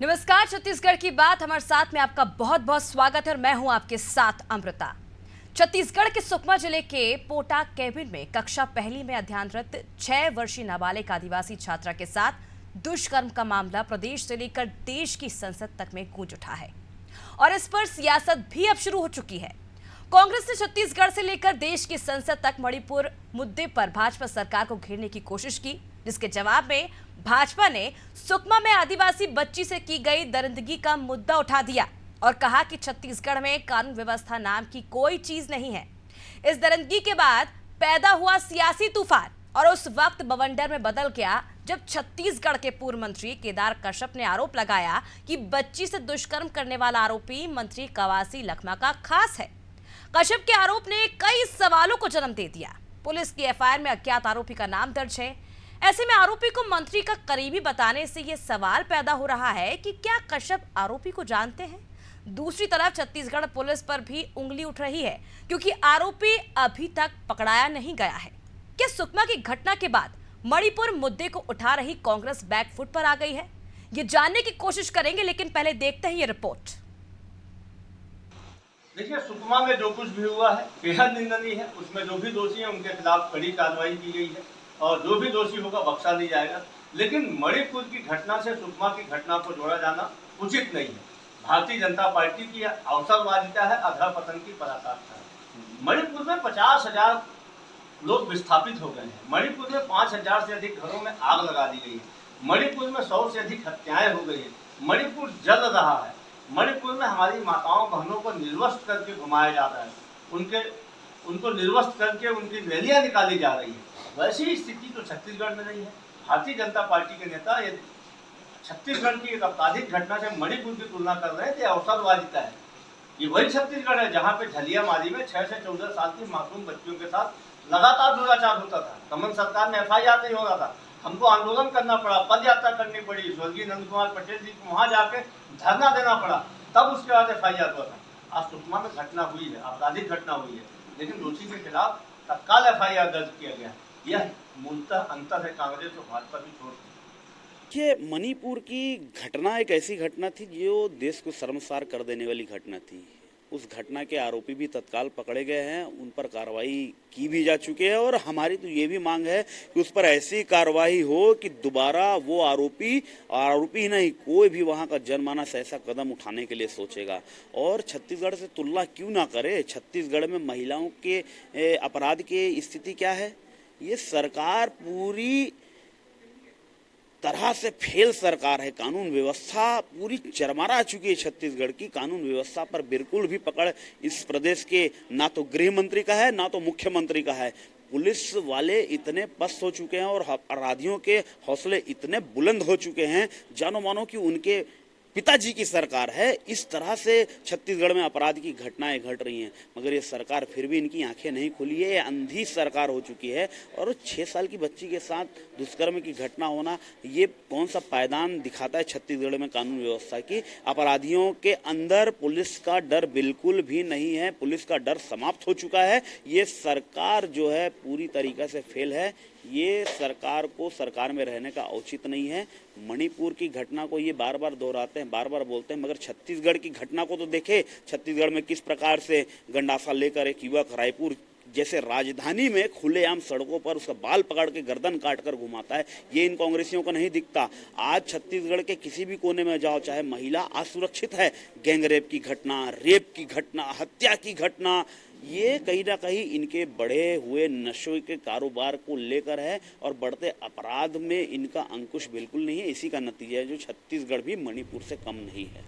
नमस्कार, छत्तीसगढ़ की बात हमारे साथ में आपका बहुत बहुत स्वागत है और मैं हूं आपके साथ अमृता। छत्तीसगढ़ के सुकमा जिले के पोटा केबिन में कक्षा पहली में अध्ययनरत 6 वर्षीय नाबालिग आदिवासी छात्रा के साथ दुष्कर्म का मामला प्रदेश से लेकर देश की संसद तक में गूंज उठा है और इस पर सियासत भी अब शुरू हो चुकी है। कांग्रेस ने छत्तीसगढ़ से लेकर देश की संसद तक मणिपुर मुद्दे पर भाजपा सरकार को घेरने की कोशिश की, जिसके जवाब में भाजपा ने सुकमा में आदिवासी बच्ची से की गई दरिंदगी का मुद्दा उठा दिया और कहा कि छत्तीसगढ़ में कानून व्यवस्था नाम की कोई चीज नहीं है। इस दरिंदगी के बाद पैदा हुआ सियासी तूफान और उस वक्त बवंडर में बदल गया जब छत्तीसगढ़ के पूर्व मंत्री केदार कश्यप ने आरोप लगाया कि बच्ची से दुष्कर्म करने वाला आरोपी मंत्री कवासी लखमा का खास है। कश्यप के आरोप ने कई सवालों को जन्म दे दिया। पुलिस की एफआईआर में अज्ञात आरोपी का नाम दर्ज है। ऐसे में आरोपी को मंत्री का करीबी बताने से यह सवाल पैदा हो रहा है कि क्या कश्यप आरोपी को जानते हैं। दूसरी तरफ छत्तीसगढ़ पुलिस पर भी उंगली उठ रही है क्योंकि आरोपी अभी तक पकड़ाया नहीं गया है। क्या सुकमा की घटना के बाद मणिपुर मुद्दे को उठा रही कांग्रेस बैकफुट पर आ गई है? ये जानने की कोशिश करेंगे, लेकिन पहले देखते हैं ये रिपोर्ट। देखिए, सुकमा में जो कुछ भी हुआ है बेहद निंदनीय है। उसमें जो भी दोषी हैं उनके खिलाफ कड़ी कार्रवाई की गई है और जो भी दोषी होगा बख्शा नहीं जाएगा। लेकिन मणिपुर की घटना से सुकमा की घटना को जोड़ा जाना उचित नहीं है। भारतीय जनता पार्टी की अवसरवादिता है, अधःपतन की पराकाष्ठा है। मणिपुर में 50,000 लोग विस्थापित हो गए हैं। मणिपुर में 5,000 से अधिक घरों में आग लगा दी गई है। मणिपुर में 100 से अधिक हत्याएं हो गई है। मणिपुर जल रहा है। मणिपुर में हमारी माताओं बहनों को निर्वस्त्र करके घुमाया जा रहा है। उनको निर्वस्त्र करके उनकी रैलियां निकाली जा रही है। वैसी स्थिति तो छत्तीसगढ़ में नहीं है। भारतीय जनता पार्टी के नेता ये छत्तीसगढ़ की एक आपराधिक घटना से मणिपुर की तुलना कर रहे हैं। ये अवसरवादिता है। ये वही छत्तीसगढ़ है जहाँ पे झलियामारी में 6 से 14 साल की मासूम बच्चियों के साथ लगातार दुराचार होता था। दमन सरकार में एफआईआर नहीं हो रहा था। हमको आंदोलन करना पड़ा, पद यात्रा करनी पड़ी, स्वर्गीय नंद कुमार पटेल जी को वहाँ जाके धरना देना पड़ा, तब उसके बाद एफआईआर हुआ था। आज सुकमा में घटना हुई है, आपराधिक घटना हुई है, लेकिन दोषी के खिलाफ तत्काल एफआईआर दर्ज किया गया। यह मूलतः अंतर है कांग्रेस और भाजपा की छोड़। ये मणिपुर की घटना एक ऐसी घटना थी जो देश को शर्मसार कर देने वाली घटना थी। उस घटना के आरोपी भी तत्काल पकड़े गए हैं, उन पर कार्रवाई की भी जा चुकी है और हमारी तो ये भी मांग है कि उस पर ऐसी कार्रवाई हो कि दोबारा वो आरोपी ही नहीं, कोई भी वहाँ का जनमानस ऐसा कदम उठाने के लिए सोचेगा। और छत्तीसगढ़ से तुलना क्यों ना करे। छत्तीसगढ़ में महिलाओं के अपराध की स्थिति क्या है। ये सरकार पूरी तरह से फेल सरकार है। कानून व्यवस्था पूरी चरमरा चुकी है। छत्तीसगढ़ की कानून व्यवस्था पर बिल्कुल भी पकड़ इस प्रदेश के ना तो गृह मंत्री का है ना तो मुख्यमंत्री का है। पुलिस वाले इतने पस्त हो चुके हैं और अपराधियों के हौसले इतने बुलंद हो चुके हैं, जानो मानो कि उनके पिताजी की सरकार है। इस तरह से छत्तीसगढ़ में अपराध की घटनाएं घट रही हैं, मगर ये सरकार फिर भी इनकी आंखें नहीं खुली है। ये अंधी सरकार हो चुकी है और 6 साल की बच्ची के साथ दुष्कर्म की घटना होना, ये कौन सा पायदान दिखाता है छत्तीसगढ़ में कानून व्यवस्था की। अपराधियों के अंदर पुलिस का डर बिल्कुल भी नहीं है। पुलिस का डर समाप्त हो चुका है। ये सरकार जो है पूरी तरीके से फेल है। ये सरकार को सरकार में रहने का औचित्य नहीं है। मणिपुर की घटना को ये बार बार दोहराते हैं, बार बार बोलते हैं, मगर छत्तीसगढ़ की घटना को तो देखे। छत्तीसगढ़ में किस प्रकार से गंडासा लेकर एक युवक रायपुर जैसे राजधानी में खुलेआम सड़कों पर उसका बाल पकड़ के गर्दन काट कर घुमाता है। ये इन कांग्रेसियों को नहीं दिखता। आज छत्तीसगढ़ के किसी भी कोने में जाओ, चाहे महिला असुरक्षित है, गैंगरेप की घटना, रेप की घटना, हत्या की घटना, ये कहीं ना कहीं इनके बढ़े हुए नशे के कारोबार को लेकर है और बढ़ते अपराध में इनका अंकुश बिल्कुल नहीं है। इसी का नतीजा है जो छत्तीसगढ़ भी मणिपुर से कम नहीं है।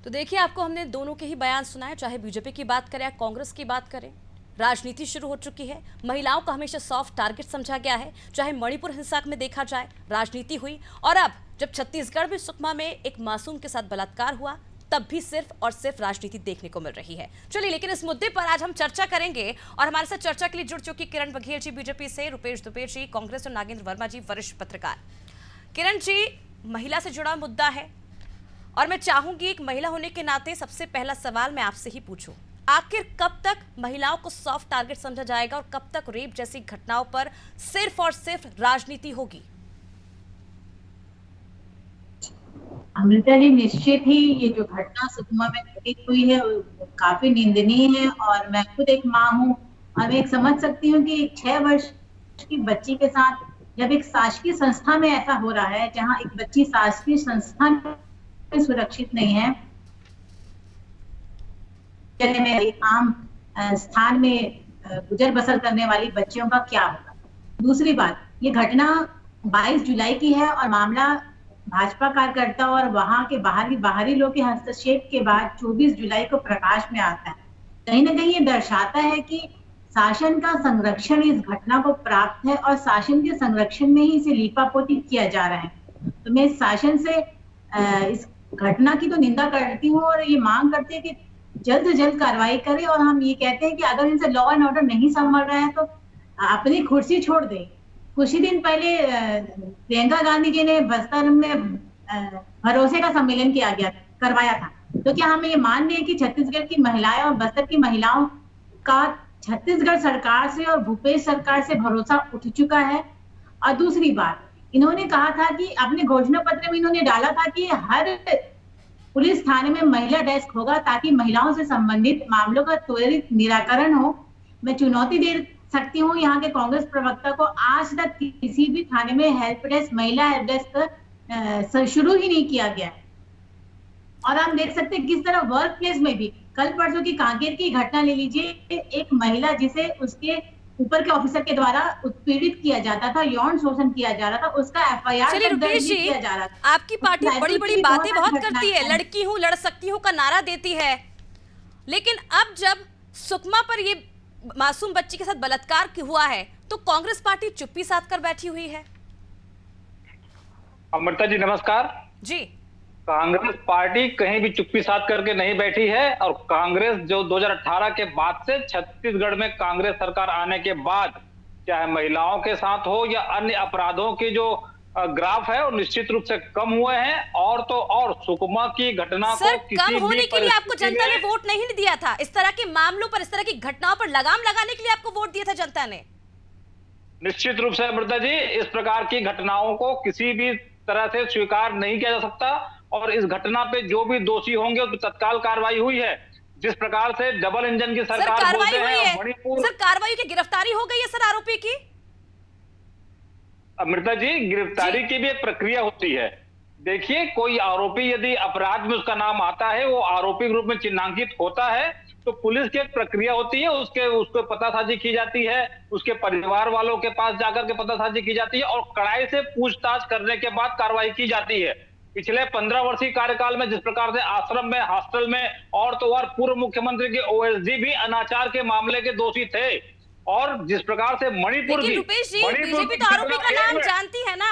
तो देखिए, आपको हमने दोनों के ही बयान सुनाए, चाहे बीजेपी की बात करें या कांग्रेस की बात करें। राजनीति शुरू हो चुकी है। महिलाओं को हमेशा सॉफ्ट टारगेट समझा गया है। चाहे मणिपुर हिंसा में देखा जाए, राजनीति हुई, और अब जब छत्तीसगढ़ में सुकमा में एक मासूम के साथ बलात्कार हुआ, तब भी सिर्फ और सिर्फ राजनीति देखने को मिल रही है। चलिए, लेकिन इस मुद्दे पर आज हम चर्चा करेंगे और हमारे साथ चर्चा के लिए जुड़ चुकी किरण बघेल जी बीजेपी से, रुपेश दुबे जी कांग्रेस और नागेंद्र वर्मा जी वरिष्ठ पत्रकार। किरण जी, महिला से जुड़ा मुद्दा है और मैं चाहूंगी एक महिला होने के नाते सबसे पहला सवाल मैं आपसे ही पूछूं, आखिर कब तक महिलाओं को सॉफ्ट टारगेट समझा जाएगा और कब तक रेप जैसी घटनाओं पर सिर्फ और सिर्फ राजनीति होगी? अमृता जी, निश्चित ही ये जो घटना सुकमा में घटित हुई है वो काफी निंदनीय है। और मैं खुद एक माँ हूँ और मैं एक समझ सकती हूँ कि 6 वर्ष की बच्ची के साथ जब एक शासकीय संस्था में ऐसा हो रहा है, जहाँ एक बच्ची शासकीय संस्था में सुरक्षित नहीं है, में एक आम स्थान में गुजर बसर करने वाली बच्चियों का क्या होगा। दूसरी बात, ये घटना 22 जुलाई की है और मामला भाजपा कार्यकर्ता और वहां के बाहरी लोग के हस्तक्षेप के बाद 24 जुलाई को प्रकाश में आता है। कहीं ना कहीं ये दर्शाता है कि शासन का संरक्षण इस घटना को प्राप्त है और शासन के संरक्षण में ही इसे लीपापोती किया जा रहा है। तो मैं शासन से इस घटना की तो निंदा करती हूँ और ये मांग करती है कि जल्द से जल्द कार्रवाई करे। और हम ये कहते हैं कि अगर इनसे लॉ एंड ऑर्डर नहीं संभल रहा है तो अपनी कुर्सी छोड़ दे। कुछ ही दिन पहले प्रियंका गांधी जी ने बस्तर में भरोसे का सम्मेलन करवाया था। तो क्या हमें ये मान लें कि छत्तीसगढ़ की महिलाएं और बस्तर की महिलाओं का छत्तीसगढ़ सरकार से और भूपेश सरकार से भरोसा उठ चुका है? और दूसरी बात, इन्होंने कहा था कि अपने घोषणा पत्र में इन्होंने डाला था कि हर पुलिस थाने में महिला डेस्क होगा ताकि महिलाओं से संबंधित मामलों का त्वरित निराकरण हो। मैं चुनौती दे सकती हूँ यहाँ के कांग्रेस प्रवक्ता को, आज तक किसी भी थाने में हेल्प डेस्क, महिला हेल्प डेस्क शुरू ही नहीं किया गया है। और हम देख सकते हैं किस तरह वर्क प्लेस में भी, कल परसों की कांकेर की घटना ले लीजिए, एक महिला जिसे उसके ऊपर के ऑफिसर के द्वारा उत्पीड़ित किया जाता था, यौन शोषण किया जा रहा था, उसका एफआईआर दर्ज किया जा रहा था। आपकी पार्टी बड़ी बड़ी बातें बहुत करती है, लड़की हूँ लड़ सकती हूँ का नारा देती है, लेकिन अब जब सुकमा पर ये मासूम बच्ची के साथ बलात्कार हुआ है तो कांग्रेस पार्टी चुप्पी साध कर बैठी हुई है। अमृता जी नमस्कार जी। कांग्रेस पार्टी कहीं भी चुप्पी साध करके नहीं बैठी है और कांग्रेस जो 2018 के बाद से छत्तीसगढ़ में कांग्रेस सरकार आने के बाद, चाहे महिलाओं के साथ हो या अन्य अपराधों के जो ग्राफ है वो निश्चित रूप से कम हुए हैं। और तो और सुकमा की घटना सर, को कम होने के लिए आपको जनता ने वोट नहीं दिया था, इस तरह के मामलों पर, इस तरह की घटनाओं पर लगाम लगाने के लिए आपको वोट दिया था जनता ने। निश्चित रूप से अमृता जी, इस प्रकार की घटनाओं को किसी भी तरह से स्वीकार नहीं किया जा सकता और इस घटना पे जो भी दोषी होंगे उस पर तत्काल कार्रवाई हुई है। जिस प्रकार से डबल इंजन की सरकार कार्रवाई हुई है, मणिपुर, सर कार्रवाई की गिरफ्तारी हो गई है सर आरोपी की। अमृता जी, गिरफ्तारी की भी एक प्रक्रिया होती है। देखिए, कोई आरोपी यदि अपराध में उसका नाम आता है, वो आरोपी के रूप में चिन्हांकित होता है, तो पुलिस की एक प्रक्रिया होती है, उसको पतासाजी की जाती है, उसके परिवार वालों के पास जाकर के पतासाजी की जाती है और कड़ाई से पूछताछ करने के बाद कार्रवाई की जाती है। पिछले 15 वर्षीय कार्यकाल में जिस प्रकार से आश्रम में, हॉस्टल में और तो और पूर्व मुख्यमंत्री के ओएसडी भी अनाचार के मामले के दोषी थे, और जिस प्रकार से मणिपुर की, रुपेश जी, बीजेपी तो आरोपी का नाम जानती है ना,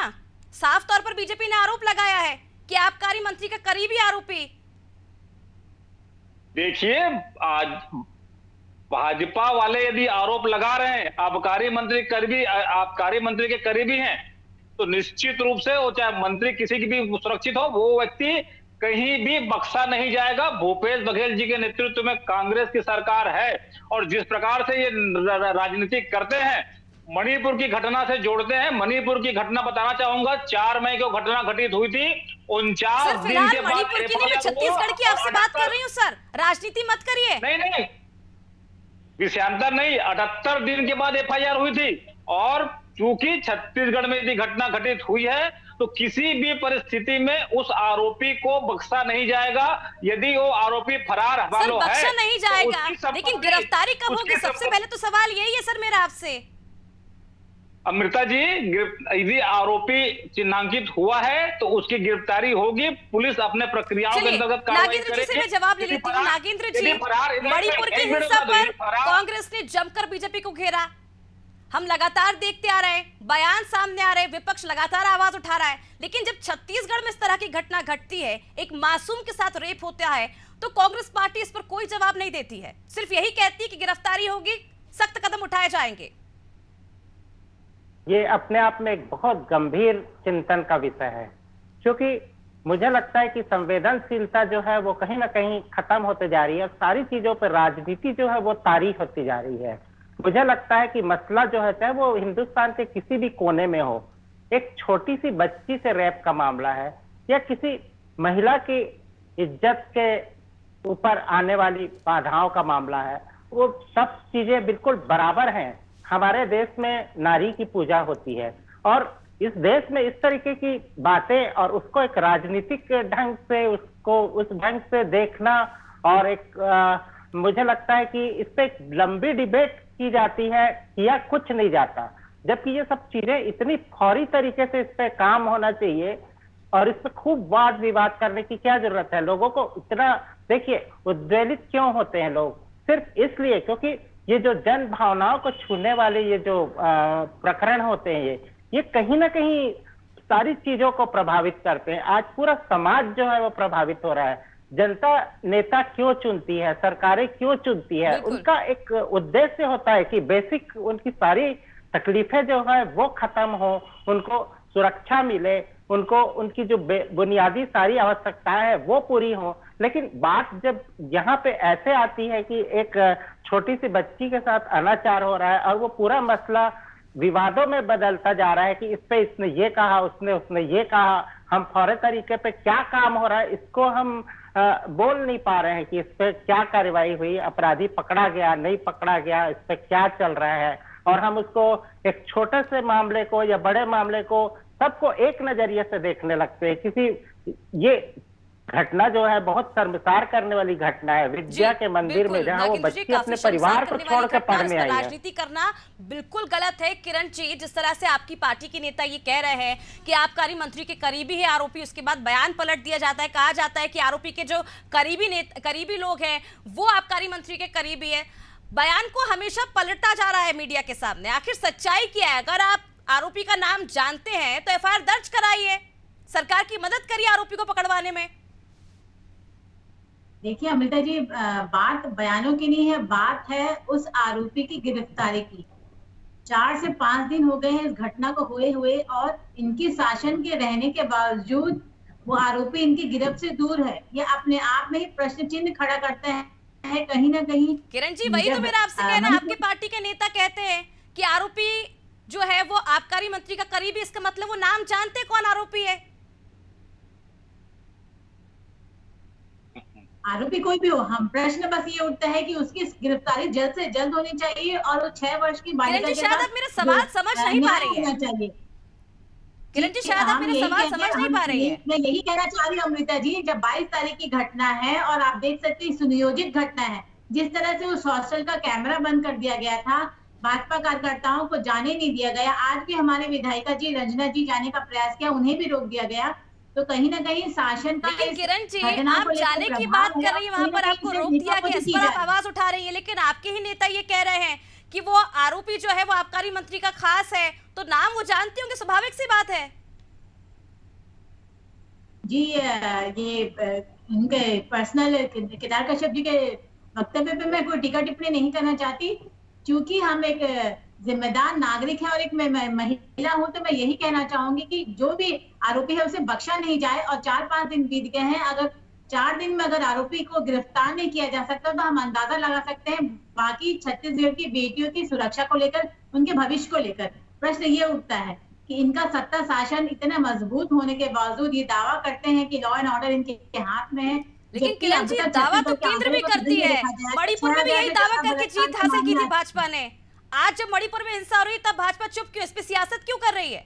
साफ तौर पर बीजेपी ने आरोप लगाया है कि आबकारी मंत्री का करीबी आरोपी। देखिए, आज भाजपा वाले यदि आरोप लगा रहे हैं आबकारी मंत्री के करीबी हैं, तो निश्चित रूप से वो चाहे मंत्री किसी की भी सुरक्षित हो, वो व्यक्ति कहीं भी बख्शा नहीं जाएगा। भूपेश बघेल जी के नेतृत्व में कांग्रेस की सरकार है और जिस प्रकार से ये राजनीति करते हैं, मणिपुर की घटना से जोड़ते हैं। मणिपुर की घटना बताना चाहूंगा, 4 मई को घटना घटित हुई थी। 49 दिन के बाद मणिपुर की नहीं, मैं छत्तीसगढ़ की आपसे बात कर रही हूँ सर, राजनीति मत करिए। नहीं, विषयांतर नहीं, 78 दिन के बाद एफआईआर हुई थी। और चूंकि छत्तीसगढ़ में यदि घटना घटित हुई है तो किसी भी परिस्थिति में उस आरोपी को बख्शा नहीं जाएगा। यदि वो आरोपी फरार हवालो है, बख्शा नहीं जाएगा, लेकिन गिरफ्तारी कब होगी? सबसे पहले तो सवाल यही है सर मेरा आपसे। अमृता जी, यदि आरोपी चिन्हांकित हुआ है तो उसकी गिरफ्तारी होगी, पुलिस अपने प्रक्रियाओं के अंतर्गत कार्रवाई करेगी। नागेंद्र जी से मैं जवाब ले लेती हूँ। नागेंद्र जी, मणिपुर की हिंसा पर कांग्रेस ने जमकर बीजेपी को घेरा, हम लगातार देखते आ रहे हैं, बयान सामने आ रहे हैं, विपक्ष लगातार आवाज उठा रहा है, लेकिन जब छत्तीसगढ़ में इस तरह की घटना घटती है, एक मासूम के साथ रेप होता है, तो कांग्रेस पार्टी इस पर कोई जवाब नहीं देती है, सिर्फ यही कहती है कि गिरफ्तारी होगी, सख्त कदम उठाए जाएंगे। ये अपने आप में एक बहुत गंभीर चिंतन का विषय है, क्योंकि मुझे लगता है कि संवेदनशीलता जो है वो कहीं ना कहीं खत्म होते जा रही है और सारी चीजों पर राजनीति जो है वो तारीख होती जा रही है। मुझे लगता है कि मसला जो है, चाहे वो हिंदुस्तान के किसी भी कोने में हो, एक छोटी सी बच्ची से रेप का मामला है या किसी महिला की इज्जत के ऊपर आने वाली बाधाओं का मामला है, वो सब चीजें बिल्कुल बराबर हैं। हमारे देश में नारी की पूजा होती है और इस देश में इस तरीके की बातें और उसको एक राजनीतिक ढंग से उसको उस ढंग से देखना और एक मुझे लगता है कि इस पे एक लंबी डिबेट की जाती है, किया कुछ नहीं जाता, जबकि ये सब चीजें इतनी फौरी तरीके से इस पे काम होना चाहिए और इस पे खूब वाद विवाद करने की क्या जरूरत है। लोगों को इतना देखिए उद्वेलित क्यों होते हैं लोग, सिर्फ इसलिए क्योंकि ये जो जन भावनाओं को छूने वाले ये जो प्रकरण होते हैं ये कहीं ना कहीं सारी चीजों को प्रभावित करते हैं। आज पूरा समाज जो है वो प्रभावित हो रहा है। जनता नेता क्यों चुनती है, सरकारें क्यों चुनती है, उनका एक उद्देश्य होता है कि बेसिक उनकी सारी तकलीफें जो है वो खत्म हो, उनको सुरक्षा मिले, उनको उनकी जो बुनियादी सारी आवश्यकताएं है वो पूरी हो। लेकिन बात जब यहाँ पे ऐसे आती है कि एक छोटी सी बच्ची के साथ अनाचार हो रहा है और वो पूरा मसला विवादों में बदलता जा रहा है कि इस पे इसने ये कहा, उसने ये कहा, हम फौरी तरीके पे क्या काम हो रहा है इसको हम बोल नहीं पा रहे हैं कि इस पे क्या कार्रवाई हुई, अपराधी पकड़ा गया नहीं पकड़ा गया, इस पे क्या चल रहा है, और हम उसको एक छोटे से मामले को या बड़े मामले को सबको एक नजरिए से देखने लगते हैं। किसी ये घटना जो है बहुत शर्मसार करने वाली घटना है विद्या के मंदिर में, जहां वो बच्ची अपने परिवार को छोड़ के पढ़ने आई है। राजनीति करना बिल्कुल गलत है। किरण जी, जिस तरह से आपकी पार्टी के नेता ये कह रहे हैं कि आबकारी मंत्री के करीबी है आरोपी, उसके बाद बयान पलट दिया जाता है, कहा जाता है कि आरोपी के जो करीबी लोग हैं वो आबकारी मंत्री के करीबी है, बयान को हमेशा पलटता जा रहा है मीडिया के सामने। आखिर सच्चाई क्या है? अगर आप आरोपी का नाम जानते हैं तो एफआईआर दर्ज कराइए, सरकार की मदद करिए आरोपी को पकड़वाने में। देखिए अमृता जी, बात बयानों की नहीं है, बात है उस आरोपी की गिरफ्तारी की। 4 से 5 दिन हो गए हैं इस घटना को हुए और इनकी शासन के रहने के बावजूद वो आरोपी इनकी गिरफ्त से दूर है। ये अपने आप में ही प्रश्न चिन्ह खड़ा करता है कहीं ना कहीं। किरण जी, वही तो मेरा आपसे कहना है। आपके पार्टी के नेता कहते हैं कि आरोपी जो है वो आबकारी मंत्री का करीबी, इसका मतलब वो नाम जानते कौन आरोपी है। आरोपी कोई भी हो, हम प्रश्न बस ये उठता है कि उसकी गिरफ्तारी जल्द से जल्द होनी चाहिए और वो 6 वर्ष की बालिका के शायद आप मेरा सवाल समझ नहीं पा रही है। किरण जी, शायद आप मेरा सवाल समझ नहीं पा रही है। मैं यही कहना चाह रही हूँ अमृता जी, जब 22 तारीख की घटना है और आप देख सकते हैं सुनियोजित घटना है, जिस तरह से उस हॉस्टल का कैमरा बंद कर दिया गया था, भाजपा कार्यकर्ताओं को जाने नहीं दिया गया। आज भी हमारे विधायिका जी रंजना जी जाने का प्रयास किया, उन्हें भी रोक दिया गया। तो कहीं ना कहीं शासन का, लेकिन किरण जी, आप जाने की बात कर रही है, वहां पर आपको रोक दिया गया, इस पर आप आवाज उठा रही है, लेकिन आपके ही नेता ये कह रहे हैं कि वो आरोपी जो है वो आबकारी मंत्री का खास है, तो नाम वो जानते होंगे, स्वाभाविक सी बात है। जी, ये इनके पर्सनल केदार कश्यप जी के वक्तव्य पे मैं कोई टीका टिप्पणी नहीं करना चाहती, क्योंकि हम एक जिम्मेदार नागरिक है और एक महिला हूं, तो मैं यही कहना चाहूंगी कि जो भी आरोपी है उसे बख्शा नहीं जाए। और 4-5 दिन बीत गए हैं, अगर 4 दिन में अगर आरोपी को गिरफ्तार नहीं किया जा सकता तो हम अंदाजा लगा सकते हैं बाकी छत्तीसगढ़ की बेटियों की सुरक्षा को लेकर, उनके भविष्य को लेकर प्रश्न ये उठता है कि इनका सत्ता शासन इतना मजबूत होने के बावजूद ये दावा करते हैं कि लॉ एंड ऑर्डर इनके हाथ में है। लेकिन किरण जी, दावा तो केंद्र भी करती है, मणिपुर में भी यही दावा करके जीत हासिल की थी भाजपा ने। आज जब मणिपुर में हिंसा हो रही तब भाजपा चुप क्यों, इस पे सियासत क्यों कर रही है?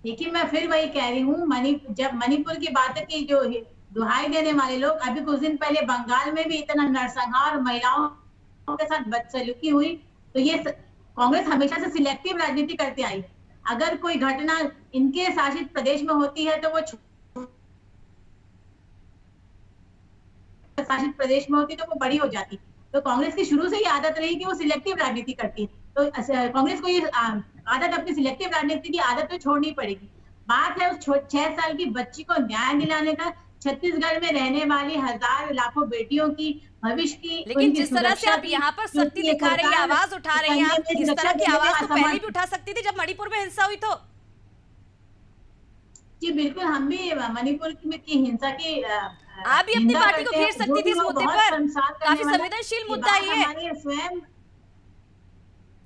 देखिए, मैं फिर वही कह रही हूँ, जब मणिपुर की बात की जो दुहाई देने वाले लोग, अभी कुछ दिन पहले बंगाल में भी इतना नरसंहार महिलाओं के साथ बदसलूकी हुई, तो ये कांग्रेस हमेशा से सिलेक्टिव राजनीति करती आई। अगर कोई घटना इनके शासित प्रदेश में होती है तो वो शासित प्रदेश में होती तो वो बड़ी हो जाती। तो कांग्रेस की शुरू से ही आदत रही कि वो सिलेक्टिव राजनीति करती है, तो कांग्रेस को ये आदत, अपनी सिलेक्टिव राजनीति की आदत तो छोड़नी पड़ेगी। बात है उस 6 साल की बच्ची को न्याय दिलाने का, छत्तीसगढ़ में रहने वाली हजारों लाखों बेटियों की भविष्य की। लेकिन जिस तरह से आप यहाँ पर सख्ती दिखा रही है, आवाज उठा रही हैं, आप इस तरह की आवाज तो पहले भी उठा सकती थी जब मणिपुर में हिंसा हुई तो। जी बिल्कुल, हम भी मणिपुर की हिंसा की आप भी अपनी पार्टी को घेर सकती थी इस मुद्दे पर, काफी संवेदनशील मुद्दा ये है। स्वयं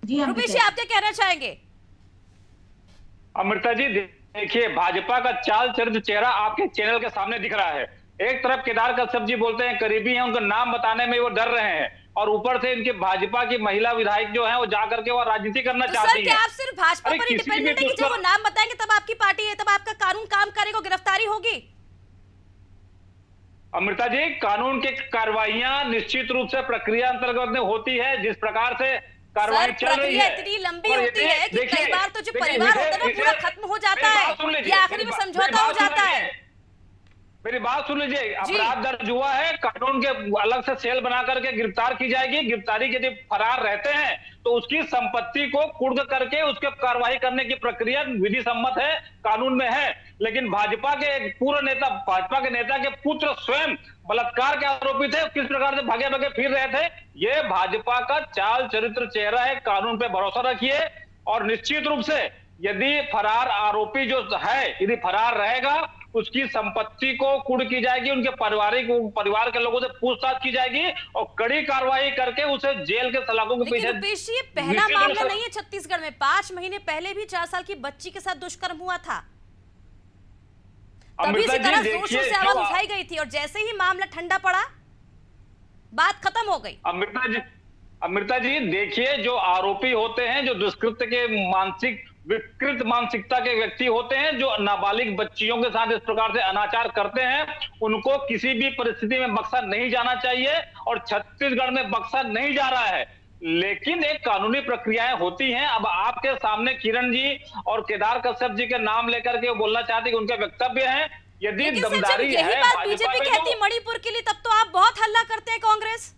जी, रुपेश, आप क्या कहना चाहेंगे? अमृता जी, देखिए, भाजपा का चाल चरित्र चेहरा आपके चैनल के सामने दिख रहा है। एक तरफ केदार कश्यप जी बोलते हैं करीबी हैं, उनका नाम बताने में वो डर रहे हैं, और ऊपर से इनके भाजपा की महिला विधायक जो है वो जाकर के वो राजनीति करना तो चाहती सर, क्या है। आप सिर्फ भाजपा अरे पर ही किसी भी डिपेंडेंट है कि जब वो दुष्कर्म- नाम बताएंगे तब आपकी पार्टी है, तब आपका कानून काम करेगा, गिरफ्तारी होगी? अमृता जी, कानून की कार्रवाइयां निश्चित रूप से प्रक्रिया अंतर्गत में होती है, जिस प्रकार से कार्रवाई सर, चल रही प्रक्रिया है। इतनी लंबी और होती है कि देखिए- कई बार तो जो देखिए, परिवार होता है ना, पूरा विषय- खत्म हो जाता मेरी है, बात सुन लीजिए, या आखिरी में मेरी समझौता हो बात सुन जाता है। लीजिए। मेरी बात सुन लीजिए, अपराध दर्ज हुआ है, कानून के अलग से सेल बना करके गिरफ्तार की जाएगी। गिरफ्तारी के यदि फरार रहते हैं तो उसकी संपत्ति को कुर्क करके उसके कार्रवाई करने की प्रक्रिया विधि सम्मत है, कानून में है। लेकिन भाजपा के एक पूर्व नेता, भाजपा के नेता के पुत्र स्वयं बलात्कार के आरोपी थे, किस प्रकार से भागे भागे फिर रहे थे। ये भाजपा का चाल चरित्र चेहरा है। कानून पे भरोसा रखिए, और निश्चित रूप से यदि फरार आरोपी जो है, यदि फरार रहेगा, उसकी संपत्ति को कुर्क की जाएगी, उनके परिवार के लोगों से पूछताछ की जाएगी, और कड़ी कार्रवाई करके उसे जेल के सलाखों के लेकिन पीछे। रुपेश जी, ये पहला निश्चित रूप मामला से- नहीं है छत्तीसगढ़ में। 5 महीने पहले भी 4 साल की बच्ची के साथ दुष्कर्म हुआ था, तभी अमृता इसी जी, तरह जोर शोर देखिए, से आवाज जो उठाई गई थी, और जैसे ही मामला ठंडा पड़ा, बात खत्म हो गई। अमृता जी देखिए, जो आरोपी होते हैं, जो दुष्कृत्य के मानसिक विकृत मानसिकता के व्यक्ति होते हैं, जो नाबालिग बच्चियों के साथ इस प्रकार से अनाचार करते हैं, उनको किसी भी परिस्थिति में बख्शा नहीं जाना चाहिए, और छत्तीसगढ़ में बख्शा नहीं जा रहा है। लेकिन एक कानूनी प्रक्रियाएं होती हैं। अब आपके सामने किरण जी और केदार कश्यप जी के नाम लेकर के वो बोलना चाहते हैं कि उनके वक्तव्य हैं। यदि लेकिन सर, जब दमदारी यही है बात भाजपा बीजेपी में, कहती तो मणिपुर के लिए, तब तो आप बहुत हल्ला करते हैं कांग्रेस।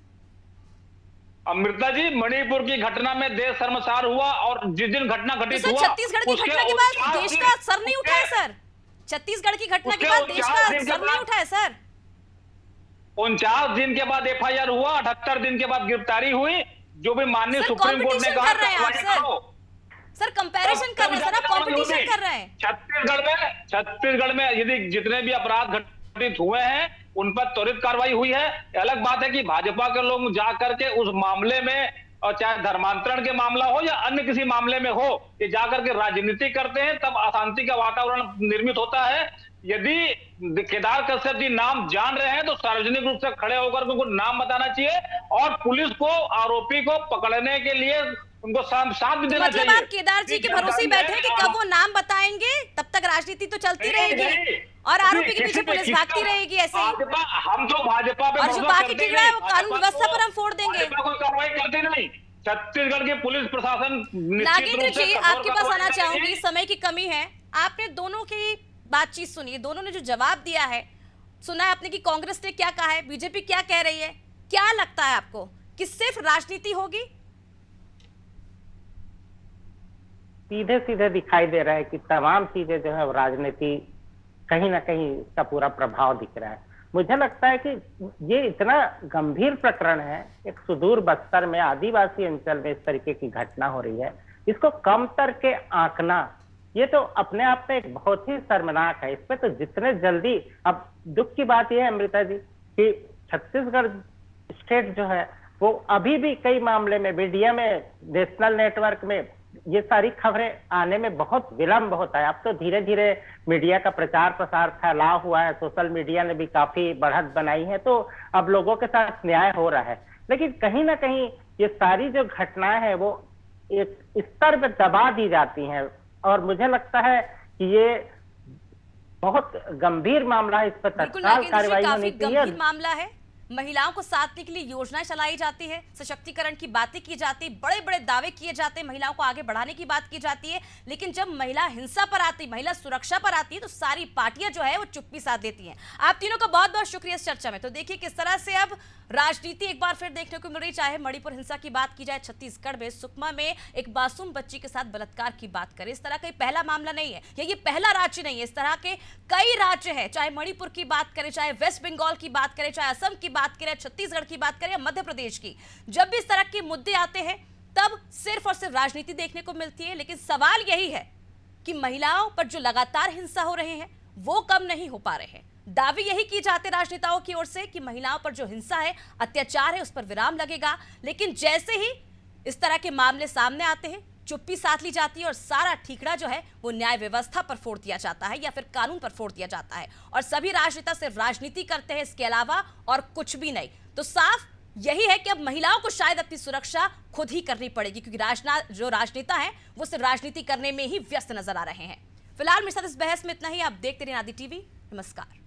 अमृता जी, मणिपुर की घटना में देश शर्मसार हुआ, और जिस दिन घटना तो घटित सर, हुआ, छत्तीसगढ़ की उसके घटना के बाद 49 देश दिन- का सर नहीं उठा है उसके- सर। छत्तीसगढ़ की घटना के उसके बाद देश का 49 दिन के सर नहीं बाद- उठा है सर। 49 दिन के बाद एफआईआर हुआ, 78 दिन के बाद गिरफ्तारी हुई। जो भी माननीय सर, सुप्रीम कोर्ट ने कंपटीशन कहा कर रहे हैं आप, कार्रवाई सर। करो। सर, कंपैरिजन कर रहे हैं सर, आप कंपटीशन कर रहे हैं। छत्तीसगढ़ में यदि जितने भी अपराध घटित हुए हैं उन पर त्वरित कार्रवाई हुई है। अलग बात है कि भाजपा के लोग जाकर के उस मामले में, और चाहे धर्मांतरण के मामला हो या अन्य किसी मामले में हो, कि जाकर के राजनीति करते हैं, तब अशांति का वातावरण निर्मित होता है। यदि केदार कश्यप जी नाम जान रहे हैं तो सार्वजनिक रूप से खड़े होकर उनको नाम बताना चाहिए, और पुलिस को आरोपी को पकड़ने के लिए उनको साथ भी देना मतलब चाहिए। आप केदार जी के भरोसे ही बैठे हैं कि कब वो नाम बताएंगे, तब तक राजनीति तो चलती रहेगी और आरोपी के पीछे पुलिस भागती रहेगी ऐसे ही। हम तो भाजपा पे और जो भरोसा बाकी करते ठीक रहा है नहीं। वो कानून भाजपा व्यवस्था को- पर हम फोड़ देंगे। भाजपा कोई कार्रवाई करते नहीं। छत्तीसगढ़ की पुलिस प्रशासन निश्चित नागेंद्र रूप से जी, कठोर आपके पास कार्रवाई आना करेगी। चाहूंगी, समय की कमी है। आपने दोनों की बातचीत सुनी, दोनों ने जो जवाब दिया है सुना है आपने कि कांग्रेस ने क्या कहा है, बीजेपी क्या कह रही है। क्या लगता है आपको कि सिर्फ राजनीति होगी? सीधे सीधे दिखाई दे रहा है कि तमाम चीजें जो है वो राजनीति, कहीं ना कहीं इसका पूरा प्रभाव दिख रहा है। मुझे लगता है कि ये इतना गंभीर प्रकरण है, एक सुदूर बस्तर में आदिवासी अंचल में इस तरीके की घटना हो रही है, इसको कम करके आंकना, ये तो अपने आप में एक बहुत ही शर्मनाक है। इस पे तो जितने जल्दी, अब दुख की बात यह है अमृता जी कि छत्तीसगढ़ स्टेट जो है वो अभी भी कई मामले में मीडिया में, नेशनल नेटवर्क में ये सारी खबरें आने में बहुत विलंब होता है। अब तो धीरे धीरे मीडिया का प्रचार प्रसार फैलाव हुआ है, सोशल मीडिया ने भी काफी बढ़त बनाई है, तो अब लोगों के साथ न्याय हो रहा है। लेकिन कहीं ना कहीं ये सारी जो घटनाएं हैं वो एक स्तर पर दबा दी जाती हैं, और मुझे लगता है कि ये बहुत गंभीर मामला है, इस पर बिल्कुल तत्काल नागेंद्र जी, कार्रवाई काफी होनी गंभीर चाहिए। मामला है। महिलाओं को साधने के लिए योजनाएं चलाई जाती है, सशक्तिकरण की बातें की जाती, बड़े बड़े दावे किए जाते हैं, महिलाओं को आगे बढ़ाने की बात की जाती है। लेकिन जब महिला हिंसा पर आती, महिला सुरक्षा पर आती है, तो सारी पार्टियां जो है वो चुप्पी साध देती हैं। आप तीनों का बहुत बहुत शुक्रिया इस चर्चा में। तो देखिए किस तरह से अब राजनीति एक बार फिर देखने को मिल रही, चाहे मणिपुर हिंसा की बात की जाए, छत्तीसगढ़ में सुकमा में एक मासूम बच्ची के साथ बलात्कार की बात करें। इस तरह का पहला मामला नहीं है, ये पहला राज्य नहीं है, इस तरह के कई राज्य हैं। चाहे मणिपुर की बात करें, चाहे वेस्ट बंगाल की बात करें, चाहे असम की बात करें, छत्तीसगढ़ की बात करें या मध्य प्रदेश की, जब भी इस तरह के मुद्दे आते हैं तब सिर्फ और सिर्फ राजनीति देखने को मिलती है। लेकिन सवाल यही है कि महिलाओं पर जो लगातार हिंसा हो रहे हैं वो कम नहीं हो पा रहे हैं। दावे यही किए जाते राजनेताओं की ओर से कि महिलाओं पर जो हिंसा है, अत्याचार है, उस पर विराम लगेगा। लेकिन जैसे ही इस तरह के मामले सामने आते हैं, चुप्पी साध ली जाती है और सारा ठीकरा जो है वो न्याय व्यवस्था पर फोड़ दिया जाता है या फिर कानून पर फोड़ दिया जाता है और सभी राजनेता सिर्फ राजनीति करते हैं, इसके अलावा और कुछ भी नहीं। तो साफ यही है कि अब महिलाओं को शायद अपनी सुरक्षा खुद ही करनी पड़ेगी, क्योंकि जो राजनेता हैं वो सिर्फ राजनीति करने में ही व्यस्त नजर आ रहे हैं। फिलहाल मेरे साथ इस बहस में इतना ही। आप देखते रहिए आदि टीवी। नमस्कार।